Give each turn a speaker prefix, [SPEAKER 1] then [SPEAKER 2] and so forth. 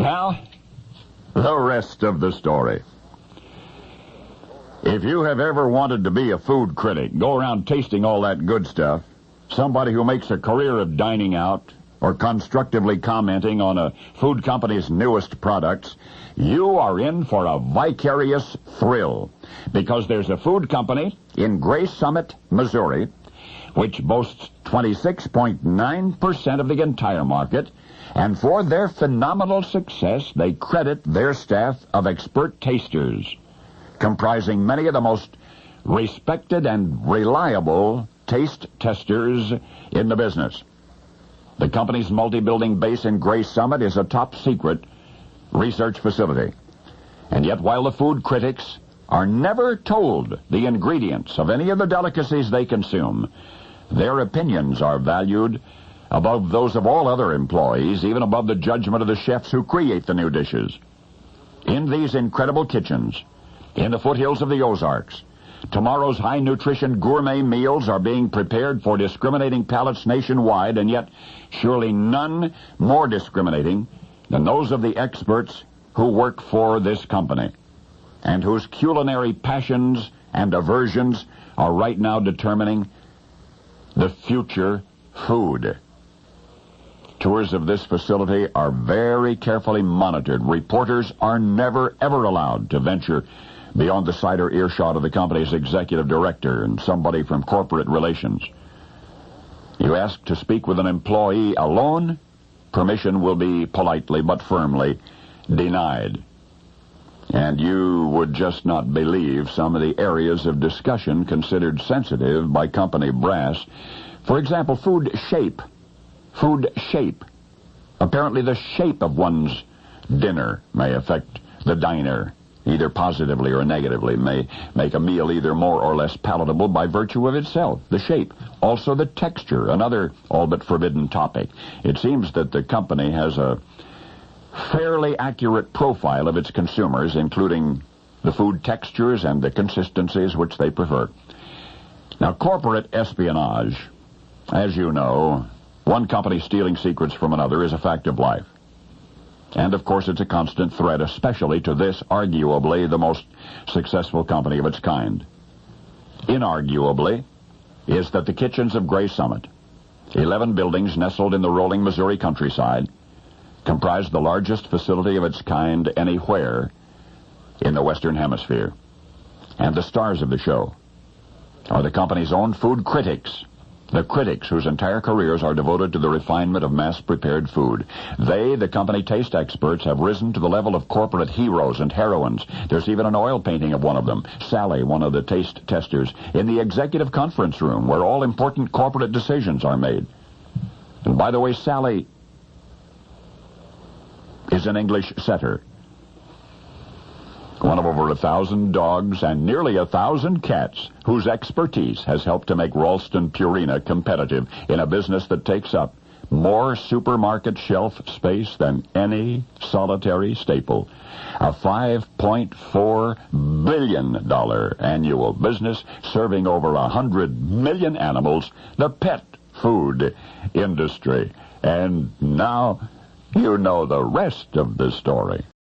[SPEAKER 1] Well, the rest of the story. If you have ever wanted to be a food critic, go around tasting all that good stuff, somebody who makes a career of dining out or constructively commenting on a food company's newest products, you are in for a vicarious thrill, because there's a food company in Gray Summit, Missouri, which boasts 26.9% of the entire market, and for their phenomenal success, they credit their staff of expert tasters, comprising many of the most respected and reliable taste testers in the business. The company's multi-building base in Gray Summit is a top-secret research facility. And yet, while the food critics are never told the ingredients of any of the delicacies they consume, their opinions are valued above those of all other employees, even above the judgment of the chefs who create the new dishes. In these incredible kitchens, in the foothills of the Ozarks, tomorrow's high-nutrition gourmet meals are being prepared for discriminating palates nationwide, and yet surely none more discriminating than those of the experts who work for this company, and whose culinary passions and aversions are right now determining the future food. Tours of this facility are very carefully monitored. Reporters are never, ever allowed to venture beyond the sight or earshot of the company's executive director and somebody from corporate relations. You ask to speak with an employee alone, permission will be politely but firmly denied. And you would just not believe some of the areas of discussion considered sensitive by company brass. For example, food shape. Food shape. Apparently the shape of one's dinner may affect the diner, either positively or negatively, may make a meal either more or less palatable by virtue of itself, the shape. Also the texture, another all but forbidden topic. It seems that the company has a fairly accurate profile of its consumers, including the food textures and the consistencies which they prefer. Now, corporate espionage, as you know, one company stealing secrets from another is a fact of life. And, of course, it's a constant threat, especially to this, arguably, the most successful company of its kind. Inarguably is that the kitchens of Gray Summit, 11 buildings nestled in the rolling Missouri countryside, comprise the largest facility of its kind anywhere in the Western Hemisphere. And the stars of the show are the company's own food critics, the critics whose entire careers are devoted to the refinement of mass-prepared food. They, the company taste experts, have risen to the level of corporate heroes and heroines. There's even an oil painting of one of them, Sally, one of the taste testers, in the executive conference room where all important corporate decisions are made. And by the way, Sally is an English setter, one of over 1,000 dogs and nearly 1,000 cats, whose expertise has helped to make Ralston Purina competitive in a business that takes up more supermarket shelf space than any solitary staple. A $5.4 billion annual business serving over 100 million animals, the pet food industry. And now you know the rest of the story.